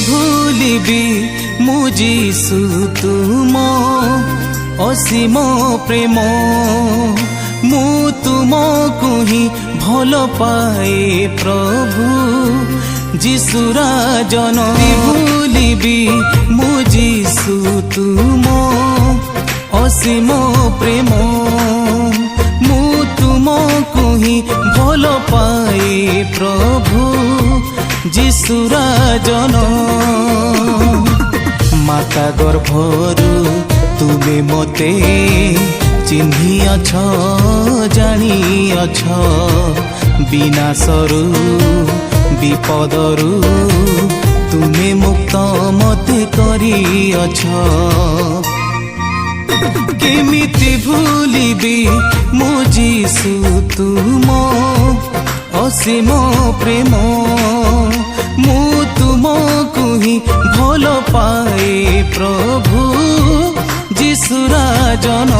ভুলিবি মু যিশু তুম অসীম প্রেম মু তুমকু হি ভাল পাए প্রভু যিশু রাজন ভুলিবি মু যিশু তুম অসীম প্রেম মু তুমকু হি ভাল পাए প্রভু যিশু রাজন মাতা গর্ভরু তুমে মতে চিহ্নিଅছ জানিଅছ বিনাশরু বিপদরু তুমে মুক্ত মতে করিଅছ কেমিতি ভুলিবি মু যিশু তুম অসীম প্রেম মু তুমকু হি ভাল পাए প্রভু যিশু রাজন।